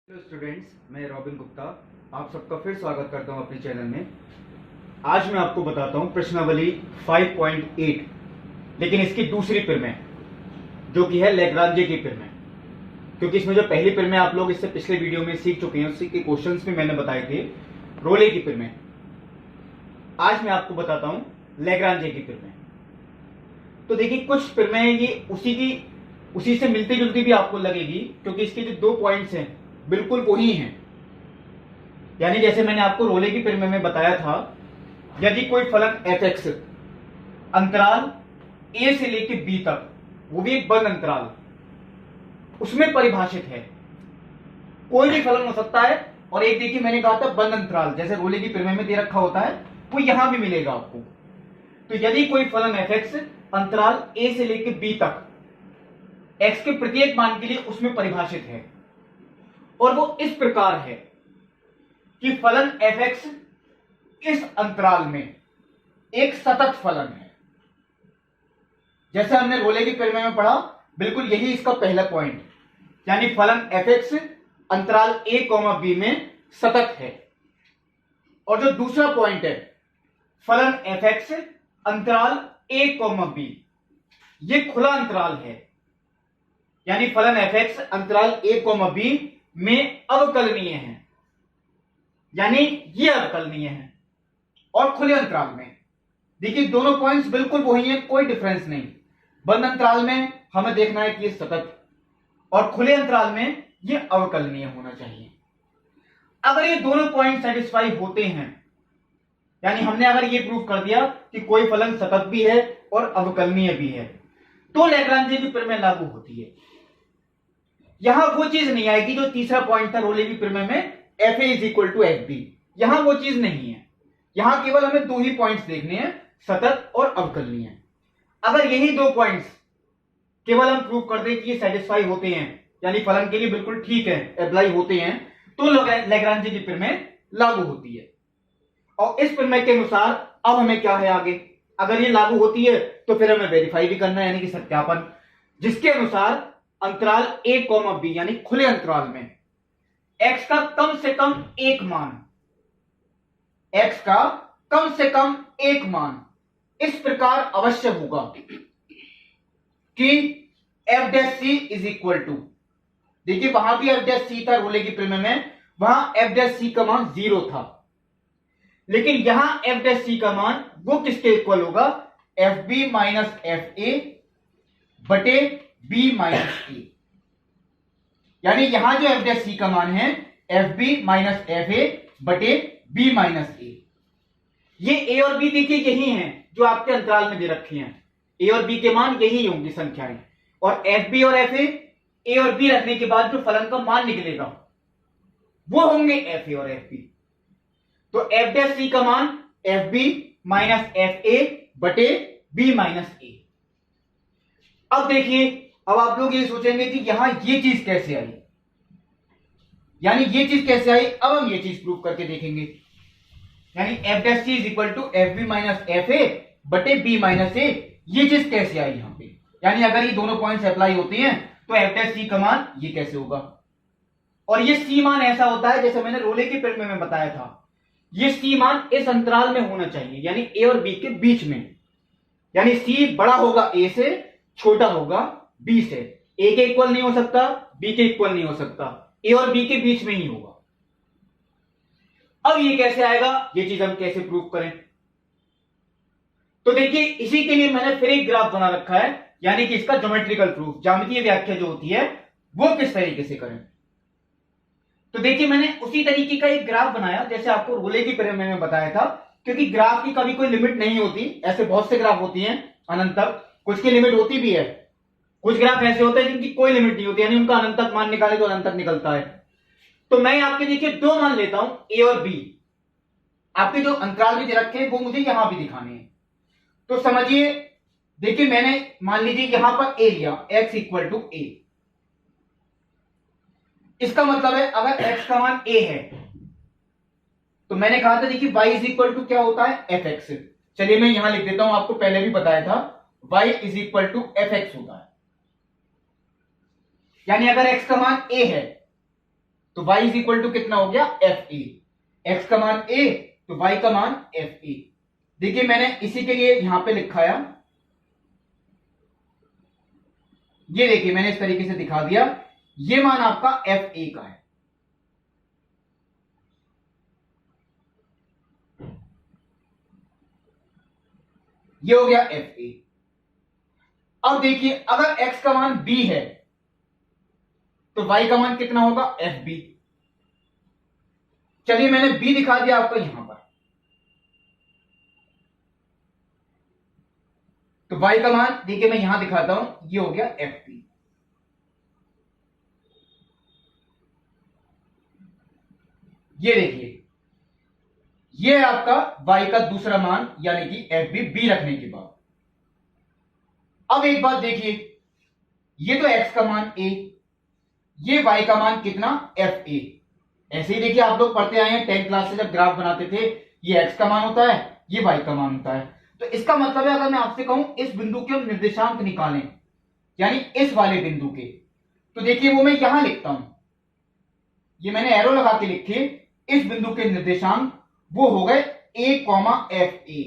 Hello students, मैं robin Gupta आप सबका फिर स्वागत करता हूं अपने चैनल में। आज मैं आपको बताता हूं प्रश्नावली 5.8, लेकिन इसकी दूसरी प्रमेय जो कि है लैग्रांजे की प्रमेय, क्योंकि इसमें जो पहली प्रमेय आप लोग इससे पिछले वीडियो में सीख चुके हैं, उसी के क्वेश्चंस में मैंने बताए थे रोले की प्रमेय। आज मैं आपको बताता हूं लैग्रांजे की प्रमेय। तो देखिए, कुछ प्रमेय ये उसी से मिलती जुलती भी आपको लगेगी, क्योंकि इसके जो 2 पॉइंट्स हैं बिल्कुल वही हैं। यानी जैसे मैंने आपको रोले की प्रमेय में बताया था, यदि कोई फलन f(x) अंतराल a से लेकर b तक, वो भी एक बंद अंतराल, उसमें परिभाषित है, कोई भी फलन हो सकता है। और एक देखिए मैंने कहा था बंद अंतराल, जैसे रोले की प्रमेय में दे रखा होता है, वो यहां भी मिलेगा आपको। तो यदि कोई फलन f(x) अंतराल a से लेकर b तक x के प्रत्येक मान के लिए उसमें परिभाषित है, और वो इस प्रकार है कि फलन f(x) इस अंतराल में एक सतत फलन है। जैसे हमने रोले की प्रमेय में पढ़ा, बिल्कुल यही इसका पहला पॉइंट, यानी फलन f(x) अंतराल a, b में सतत है। और जो दूसरा पॉइंट है फलन f(x) अंतराल a, b, ये खुला अंतराल है, यानी फलन f(x) अंतराल a, b में अवकलनीय है, यानी ये अवकलनीय है। और खुले अंतराल में देखिए दोनों पॉइंट्स बिल्कुल वही हैं, कोई डिफरेंस नहीं। बंद अंतराल में हमें देखना है कि ये सतत, और खुले अंतराल में ये अवकलनीय होना चाहिए। अगर ये दोनों पॉइंट सेटिस्फाई होते हैं, यानी हमने अगर ये प्रूव कर दिया कि कोई फलन सतत भी है और अवकलनीय भी है, तो लैग्रांजे की प्रमेय लागू होती है। यहां वो चीज नहीं आएगी जो तीसरा पॉइंट था रोले की प्रमेय में, fa = fb। यहां वो चीज नहीं है, यहां केवल हमें 2 ही पॉइंट्स देखने हैं, सतत और अवकलनीय। अगर यही 2 पॉइंट्स केवल हम प्रूव कर दें कि ये सेटिस्फाई होते हैं, यानी फलन के लिए बिल्कुल ठीक है, अप्लाई होते हैं, तो लैग्रांजे की प्रमेय लागू होती है। और इस प्रमेय के अनुसार अब हमें क्या है आगे, अगर ये लागू होती है तो फिर हमें वेरीफाई भी करना है, यानी कि सत्यापन, जिसके अनुसार अंतराल a, b यानी खुले अंतराल में x का कम से कम एक मान, x का कम से कम एक मान इस प्रकार अवश्य होगा कि f' = देखिए वहां भी f' था रोले की प्रमेय में, वहां f' का मान 0 था, लेकिन यहां f' का मान वो किसके इक्वल होगा, fb - fa बटे b - a। यानी यहां जो f' का मान है fb - fa बटे b - a। ये a और b देखिए यही हैं जो आपके अंतराल में दे रखे हैं, a और b के मान यही होंगी संख्याएं, और fb और fa a और b रखने के बाद जो फलन का मान निकलेगा वो होंगे fa और fb। तो f' का मान fb - fa बटे b - a। अब देखिए, अब आप लोग ये सोचेंगे कि यहां ये चीज कैसे आई, यानी ये चीज कैसे आई, अब हम ये चीज प्रूव करके देखेंगे। यानी f' = fb - fa बटे b - a, ये चीज कैसे आई यहां पे, यानी अगर ये दोनों पॉइंट्स अप्लाई होते हैं तो f' का मान ये कैसे होगा। और ये c मान ऐसा होता है जैसे मैंने रोले की प्रमेय में बताया था, ये c मान इस अंतराल में होना चाहिए, यानी a और b के बीच में, यानी c बड़ा होगा a से, छोटा होगा b से। a के इक्वल नहीं हो सकता, b के इक्वल नहीं हो सकता, a और b के बीच में ही होगा। अब ये कैसे आएगा, ये चीज हम कैसे प्रूव करें। तो देखिए इसी के लिए मैंने फिर एक ग्राफ बना रखा है, यानी कि इसका ज्योमेट्रिकल प्रूफ, ज्यामितीय व्याख्या जो होती है वो किस तरीके से करें। तो देखिए मैंने उसी तरीके का एक ग्राफ बनाया जैसे आपको रोले की प्रमेय में बताया था, क्योंकि ग्राफ की कभी कोई लिमिट नहीं होती, ऐसे बहुत से ग्राफ होती हैं अनंत तक, कुछ की लिमिट होती भी है, कुछ ग्राफ ऐसे होते हैं जिनकी कोई लिमिट नहीं होती, यानी उनका अनंत तक मान निकाले तो अनंत तक निकलता है। तो मैं आपके देखिए 2 मान लेता हूं a और b, आपके जो अंतराल भी दे रखे हैं वो मुझे यहां भी दिखाने हैं। तो समझिए, देखिए मैंने मान लीजिए यहां पर a लिया, x = a। इसका मतलब है अगर x का मान a है तो मैंने कहा था देखिए y = क्या होता है, fx। चलिए मैं यहां लिख देता हूं, आपको पहले भी बताया था y = fx होता है। यानी अगर x का मान a है तो y इज इक्वल टू कितना हो गया एफ ए, x का मान a तो y का मान एफ ए। देखिए मैंने इसी के लिए यहां पे लिखाया, ये देखिए मैंने इस तरीके से दिखा दिया, ये मान आपका एफ ए का है। ये हो गया एफ ए। अब देखिए अगर x का मान b है तो y का मान कितना होगा एफ बी। चलिए मैंने b दिखा दिया आपको यहां पर, तो y का मान देखिए मैं यहां दिखाता हूं, ये हो गया एफ बी। ये देखिए ये है आपका y का दूसरा मान यानी कि एफ बी, बी रखने के बाद। अब एक बात देखिए, ये तो x का मान a, ये y का मान कितना एफ ए। ऐसे ही देखिए आप लोग पढ़ते आए हैं 10th क्लास से, जब ग्राफ बनाते थे ये x का मान होता है, ये y का मान होता है। तो इसका मतलब है अगर मैं आपसे कहूं इस बिंदु के हम निर्देशांक निकालें, यानी इस वाले बिंदु के, तो देखिए वो मैं यहां लिखता हूं, ये मैंने एरो लगा के लिखे, इस बिंदु के निर्देशांक वो हो गए a कॉमा एफ ए।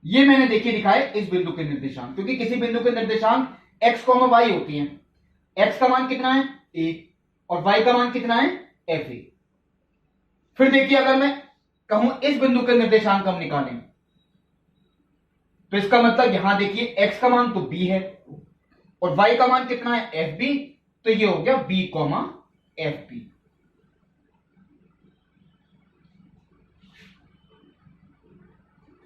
ये मैंने देखिए दिखाए इस बिंदु के निर्देशांक, क्योंकि किसी बिंदु के निर्देशांक x कॉमा वाई होती हैं। x का मान कितना है a और y का मान कितना है एफ ए। फिर देखिए अगर मैं कहूं इस बिंदु के निर्देशांक हम निकालें, तो इसका मतलब यहां देखिए x का मान तो b है और y का मान कितना है एफ बी, तो ये हो गया b कॉमा एफ बी।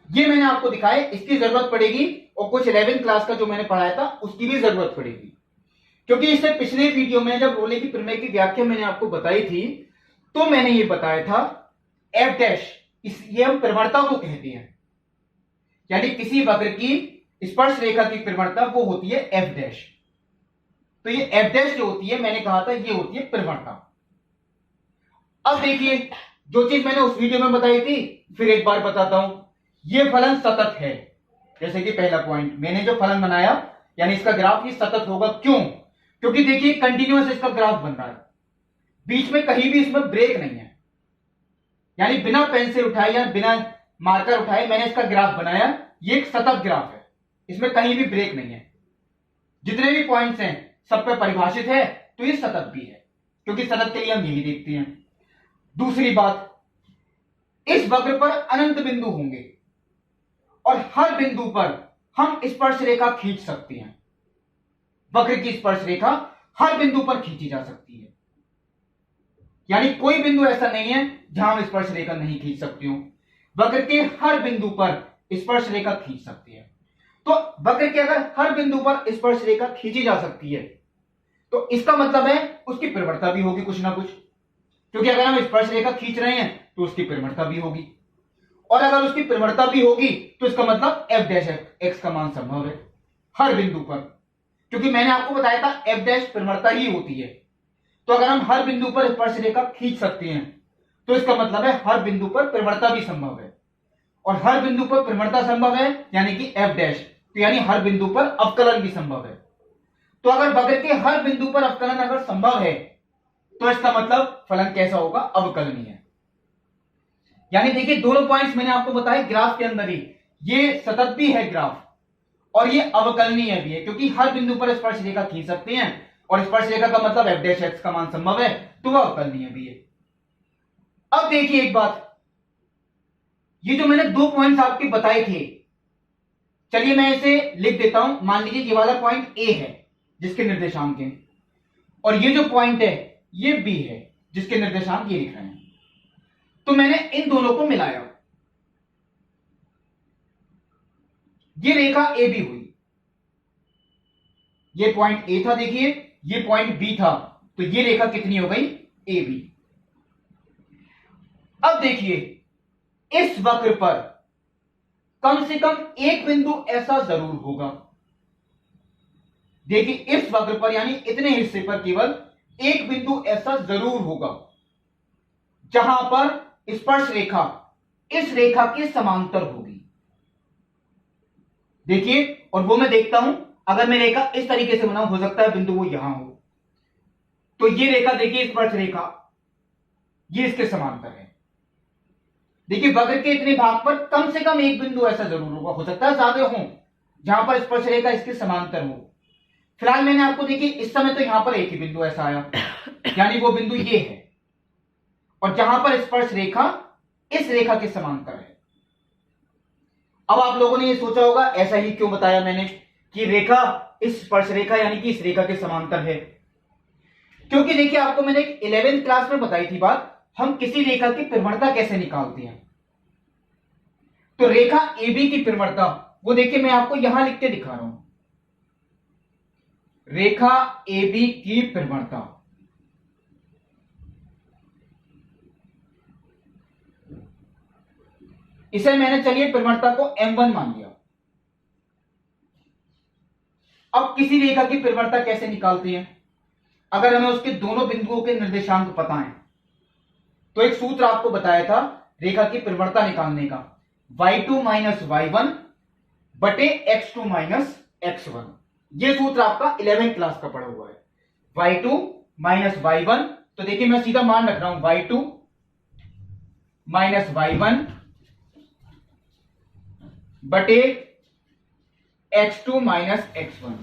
ये मैंने आपको दिखाया, इसकी जरूरत पड़ेगी और कुछ 11th क्लास का जो मैंने पढ़ाया था उसकी भी जरूरत पड़ेगी, क्योंकि इससे पिछले वीडियो में जब रोले की प्रमेय की व्याख्या मैंने आपको बताई थी तो मैंने ये बताया था एफ डैश, ये हम प्रवणता को कहते हैं, यानी किसी वक्र की स्पर्श रेखा की प्रवणता वो होती है एफ डैश। तो ये एफ डैश जो होती है मैंने कहा था ये होती है प्रवणता। अब देखिए जो चीज मैंने उस वीडियो में बताई थी फिर एक बार बताता हूं, ये फलन सतत है। जैसे कि पहला पॉइंट मैंने जो फलन बनाया यानी इसका ग्राफ ही सतत होगा, क्यों? क्योंकि देखिए कंटिन्यूअस इसका ग्राफ बन रहा है, बीच में कहीं भी इसमें ब्रेक नहीं है, यानी बिना पेंसिल उठाए या बिना मार्कर उठाए मैंने इसका ग्राफ बनाया, ये एक सतत ग्राफ है, इसमें कहीं भी ब्रेक नहीं है, जितने भी पॉइंट्स हैं सब पे परिभाषित है, तो ये सतत भी है, क्योंकि सतत के लिए हम यही देखते हैं। दूसरी बात, इस वक्र पर अनंत बिंदु होंगे और हर बिंदु पर हम स्पर्श रेखा खींच सकते हैं। वक्र की स्पर्श रेखा हर बिंदु पर खींची जा सकती है, यानी कोई बिंदु ऐसा नहीं है जहां हम स्पर्श रेखा नहीं खींच सकते हो, वक्र के हर बिंदु पर स्पर्श रेखा खींच सकते हैं। तो वक्र के अगर हर बिंदु पर स्पर्श रेखा खींची जा सकती है तो इसका मतलब है उसकी प्रवणता भी होगी कुछ ना कुछ, क्योंकि अगर हम स्पर्श रेखा खींच रहे हैं तो उसकी प्रवणता भी होगी, और अगर उसकी प्रवणता भी होगी तो इसका मतलब एफ डैश एक्स का मान संभव है हर बिंदु पर, क्योंकि मैंने आपको बताया था एफ डैश प्रवणता ही होती है। तो अगर हम हर बिंदु पर स्पर्श रेखा खींच सकते हैं तो इसका मतलब है हर बिंदु पर प्रवणता भी संभव है, और हर बिंदु पर प्रवणता संभव है यानी कि एफ डैश, तो यानी हर बिंदु पर अवकलन भी संभव है। तो अगर वक्र के हर बिंदु पर अवकलन अगर संभव है तो इसका मतलब फलन कैसा होगा, अवकलनीय है। यानी देखिए दोनों पॉइंट्स मैंने आपको बताए ग्राफ के अंदर ही, ये सतत भी है ग्राफ और ये अवकलनीय भी है, क्योंकि हर बिंदु पर स्पर्श रेखा खींच सकते हैं और स्पर्श रेखा का मतलब एफ डैश एक्स का मान संभव है, तो वह अवकलनीय भी है। अब देखिए एक बात, ये जो मैंने दो पॉइंट्स आपके बताए थे, चलिए मैं इसे लिख देता हूं। मान लीजिए ये वाला पॉइंट ए है जिसके निर्देशांक हैं, और ये जो पॉइंट है ये बी है जिसके निर्देशांक ये लिख रहे हैं। तो मैंने इन दोनों को मिलाया, ये रेखा ए बी हुई, ये पॉइंट ए था देखिए, ये पॉइंट बी था, तो ये रेखा कितनी हो गई ए बी। अब देखिए इस वक्र पर कम से कम एक बिंदु ऐसा जरूर होगा, देखिए इस वक्र पर यानी इतने हिस्से पर केवल एक बिंदु ऐसा जरूर होगा जहां पर स्पर्श रेखा इस रेखा के समांतर होगी। देखिए, और वो मैं देखता हूं, अगर मैं रेखा इस तरीके से बनाऊं, हो सकता है बिंदु वो यहां हो, तो तो ये रेखा देखिए, स्पर्श रेखा, ये इसके समांतर है। देखिए वक्र के इतने भाग पर कम से कम एक बिंदु ऐसा जरूर होगा, हो सकता है ज्यादा हो, जहां पर स्पर्श रेखा इसके समांतर हो। फिलहाल मैंने आपको देखिए इस समय तो यहां पर एक ही बिंदु ऐसा आया, यानी वो बिंदु ये है, और जहां पर स्पर्श रेखा इस रेखा के समांतर है। अब आप लोगों ने ये सोचा होगा ऐसा ही क्यों बताया मैंने कि रेखा इस स्पर्श रेखा यानी कि इस रेखा के समांतर है। क्योंकि देखिए आपको मैंने 11वीं क्लास में बताई थी बात, हम किसी रेखा की परिमणता कैसे निकालते हैं। तो रेखा AB की परिमणता वो देखिए मैं आपको यहां लिख के दिखा रहा हूं, रेखा AB की परिमणता। इसे मैंने चलिए परिमणता को M1 मान लिया। अब किसी रेखा की परिमणता कैसे निकालते हैं, अगर हमें उसके दोनों बिंदुओं के निर्देशांक पता है तो एक सूत्र आपको बताया था रेखा की परिमणता निकालने का, y2 माइनस y1 बटे x2 माइनस x1। यह सूत्र आपका 11वीं क्लास का पढ़ा हुआ है, y2 माइनस y1। तो देखिए मैं सीधा मान रख रहा हूं y2 माइनस y1 बटे x2 माइनस x1।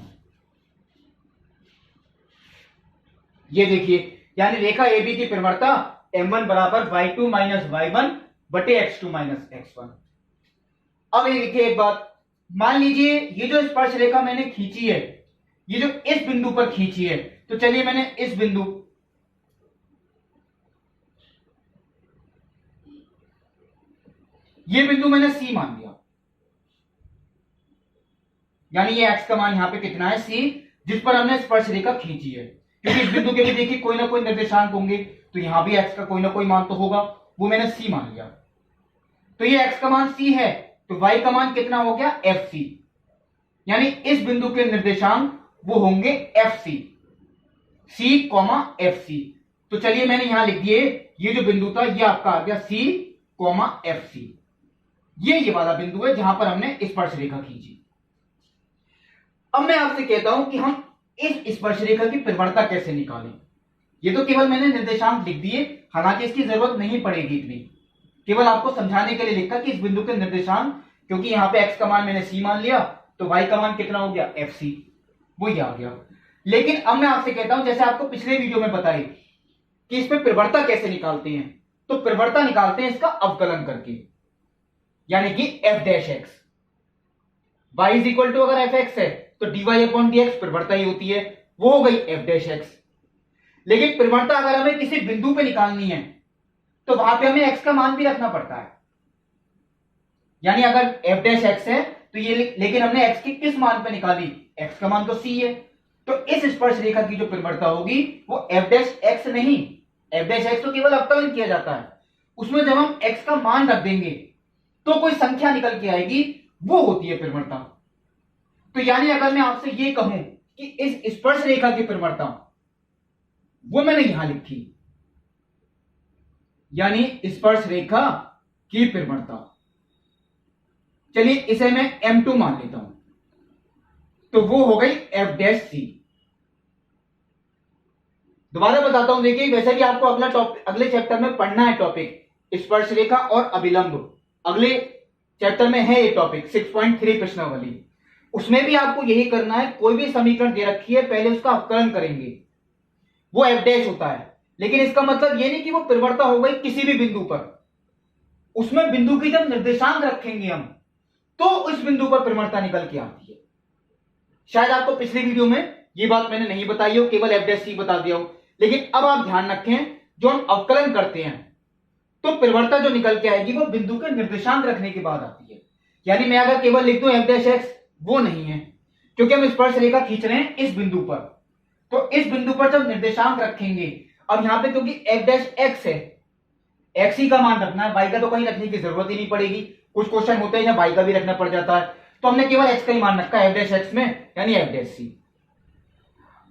ये देखिए यानी रेखा AB की परिमणता M1 बराबर y2 माइनस y1 बटे x2 माइनस x1। अब ये देखिए एक बात, मान लीजिए ये जो स्पर्श रेखा मैंने खींची है, ये जो इस बिंदु पर खींची है, तो चलिए मैंने इस बिंदु, ये बिंदु मैंने C मान लिया, यानी ये x का मान यहां पे कितना है C, जिस पर हमने स्पर्श रेखा खींची है। क्योंकि इस बिंदु के भी देखिए कोई ना कोई निर्देशांक होंगे, तो यहां भी x का कोई ना कोई मान तो होगा, वो मैंने C मान लिया। तो ये x का मान C है, तो y का मान कितना हो गया FC, यानी इस बिंदु के निर्देशांक वो होंगे FC, C FC। तो चलिए मैंने यहां लिख दिए, ये जो बिंदु था ये आपका आ गया C FC। ये वाला बिंदु है जहां पर हमने स्पर्श रेखा खींची। अब मैं आपसे कहता हूं कि हम इस स्पर्श रेखा की परिमणता कैसे निकालें। ये तो केवल मैंने निर्देशांक लिख दिए, हालांकि इसकी जरूरत नहीं पड़ेगी इतनी, केवल आपको समझाने के लिए लिखा कि इस बिंदु के निर्देशांक, क्योंकि यहां पे x का मान मैंने C मान लिया, तो y का मान कितना हो गया FC, वो ये आ गया। लेकिन अब मैं आपसे कहता हूं, जैसे आपको पिछले वीडियो में बताई कि इस पे परिमणता कैसे निकालते हैं, तो परिमणता निकालते हैं इसका अवकलन करके, यानी कि f dash x। y is equal to अगर fx है तो dy अपॉन dx परिमणता ही होती है, वो हो गई f डैश x। लेकिन परिमणता अगर हमें किसी बिंदु पे निकालनी है तो वहां पे हमें x का मान भी रखना पड़ता है, यानी अगर f डैश x है तो ये, लेकिन हमने x की किस मान पे निकाली, x का मान तो c है, तो इस स्पर्श रेखा की जो परिमणता होगी वो f डैश x नहीं, f डैश x तो केवल अवकलन किया जाता है, उसमें जब हम x का मान रख देंगे तो कोई संख्या निकल के आएगी, वो होती है परिमणता। तो यानी अगर मैं आपसे ये कहूं कि इस स्पर्श रेखा की परिमणता, वो मैंने यहां लिखी, यानी स्पर्श रेखा की परिमणता, चलिए इसे मैं M2 मान लेता हूं, तो वो हो गई f डैश C। दोबारा बताता हूं, देखिए वैसे भी आपको अगले चैप्टर में पढ़ना है टॉपिक स्पर्श रेखा और अभिलंब, अगले चैप्टर में है ये टॉपिक 6.3 प्रश्नावली, उसमें भी आपको यही करना है। कोई भी समीकरण दे रखी है पहले उसका अवकलन करेंगे, वो f डैश होता है, लेकिन इसका मतलब ये नहीं कि वो परिमणता हो गई किसी भी बिंदु पर, उसमें बिंदु की जब निर्देशांक रखेंगे हम तो उस बिंदु पर परिमणता निकल के आती है। शायद आपको पिछली वीडियो में ये बात मैंने नहीं बताई हो, केवल f डैश C बता दिया हो, लेकिन अब आप ध्यान रखें जो हम अवकलन करते हैं तो परिमणता जो निकल के आएगी वो बिंदु के निर्देशांक रखने के बाद आती है। यानी मैं अगर केवल लिख दूं f डैश x, वो नहीं है, क्योंकि हम स्पर्श रेखा खींच रहे हैं इस बिंदु पर, तो इस बिंदु पर जब निर्देशांक रखेंगे, अब यहां पे क्योंकि f डैश x है, x ही का मान रखना है, y का तो कहीं रखने की जरूरत ही नहीं पड़ेगी, कुछ क्वेश्चन होते हैं जहां y का भी रखना पड़ जाता है, तो हमने केवल x का ही मान रखा है f डैश x में, यानी f डैश C।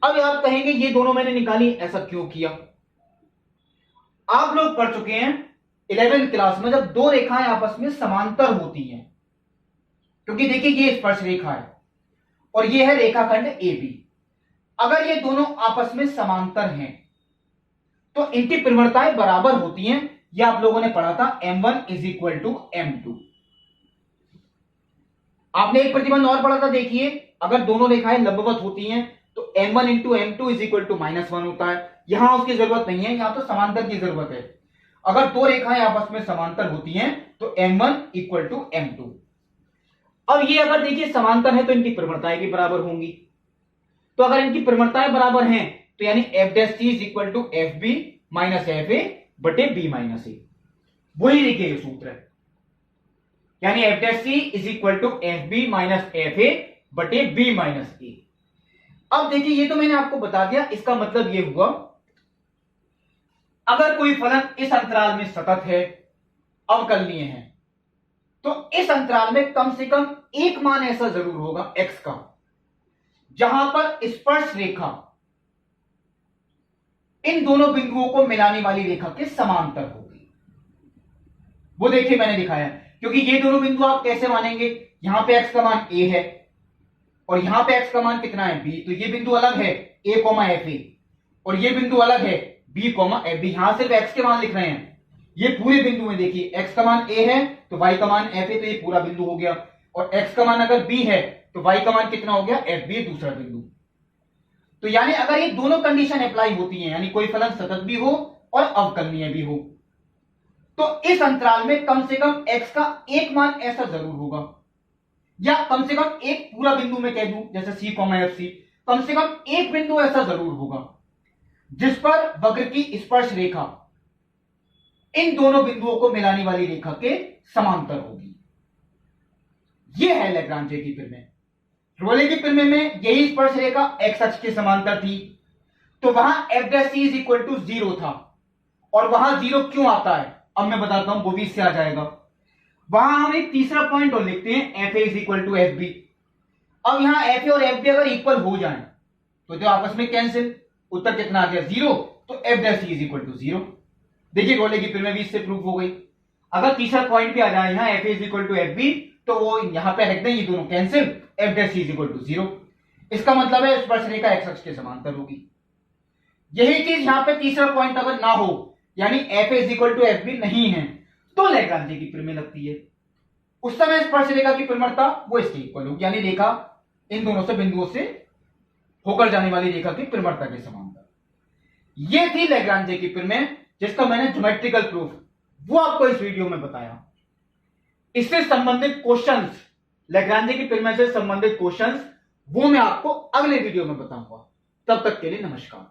अब आप कहेंगे ये दोनों मैंने निकाली, ऐसा क्यों किया। आप लोग पढ़ चुके हैं 11वीं क्लास में जब दो रेखाएं आपस में समांतर होती हैं, क्योंकि देखिए ये स्पर्श रेखा है और ये है रेखाखंड AB, अगर ये दोनों आपस में समांतर हैं तो इनकी प्रवणताएं बराबर होती हैं। यह आप लोगों ने पढ़ा था m1 is equal to m2। आपने एक प्रतिबंध और पढ़ा था, देखिए अगर दोनों रेखाएं लंबवत होती हैं तो m1 into m2 is equal to -1 होता है। यहां उसकी जरूरत नहीं है, यहां तो समांतर की जरूरत है। अगर दो रेखाएं आपस में समांतर होती हैं तो m1 इक्वल टू m2। अब ये अगर देखिए समांतर है तो इनकी प्रवणताएं भी बराबर होंगी। तो अगर इनकी प्रवणताएं बराबर हैं तो यानी f dash c is equal to F B minus F A बटे बी माइनस ए। वही देखिए ये सूत्र है, यानी F dash C is equal to F B minus F A बटे बी माइनस ए। अब देखिए ये तो मैंने आपको बता दिया, इसका मतलब ये हुआ अगर कोई फलन इस अंतराल में सतत है, अवकलनीय है, तो इस अंतराल में कम से कम एक मान ऐसा जरूर होगा x का जहां पर स्पर्श रेखा इन दोनों बिंदुओं को मिलाने वाली रेखा के समांतर होगी। वो देखिए मैंने दिखाया, क्योंकि ये दोनों बिंदु आप कैसे मानेंगे, यहां पे x का मान a है और यहां पे x का मान कितना है b, तो ये बिंदु अलग है a कॉमा एफ ए और ये बिंदु अलग है b कॉमा एफ बी। यहां सिर्फ x के मान लिख रहे हैं, ये पूरे बिंदु में देखिए x का मान a है तो y का मान f है, तो ये पूरा बिंदु हो गया। और x का मान अगर b है तो y का मान कितना हो गया, एफ बी दूसरा बिंदु। तो यानी अगर ये दोनों कंडीशन अप्लाई होती हैं, यानी कोई फलन सतत भी हो और अवकलनीय भी हो, तो इस अंतराल में कम से कम x का एक मान ऐसा जरूर होगा, या कम से कम एक पूरा बिंदु में कह दूं जैसे c कॉमा एफ सी, कम से कम एक बिंदु ऐसा जरूर होगा जिस पर वक्र की स्पर्श रेखा इन दोनों बिंदुओं को मिलाने वाली रेखा के समांतर होगी। यह है लैग्रांजे की प्रमेय। रोले की प्रमेय में यही स्पर्श रेखा x अक्ष के समांतर थी, तो वहां f dash c is equal to 0 था। और वहां 0 क्यों आता है अब मैं बताता हूं, वो भी इससे आ जाएगा। वहां हम एक तीसरा पॉइंट और लिखते हैं F A is equal to F B. अब यहां एफ ए और एफ बी अगर इक्वल हो जाए तो आपस में कैंसिल, उत्तर कितना आ गया 0, तो F dash C is equal to 0। देखिए रोले की प्रमेय भी इससे प्रूफ हो गई। अगर तीसरा पॉइंट भी आ जाए यहां F A is equal to F B, तो वो यहां पे रख दें, ये दोनों cancel, F dash C is equal to 0। इसका मतलब है स्पर्श रेखा एक्स अक्ष के समांतर होगी। यही चीज यहां पे तीसरा पॉइंट अगर ना हो, यानी F A is equal to F B नहीं है, तो लैग्रांजे की प्रमेय लगती है। उस समय स्पर्श रेखा की प्रवणता वो इसके इक्वल होगी, यानी रेखा इन दोनों से बिंदुओं से होकर जाने वाली रेखा की प्रवणता के समांतर। ये थी लैग्रांजे की प्रमेय, जिसका मैंने ज्योमेट्रिकल प्रूफ वो आपको इस वीडियो में बताया। इससे संबंधित क्वेश्चंस, लैग्रांजे की प्रमेय से संबंधित क्वेश्चंस, वो मैं आपको अगले वीडियो में बताऊंगा। तब तक के लिए नमस्कार।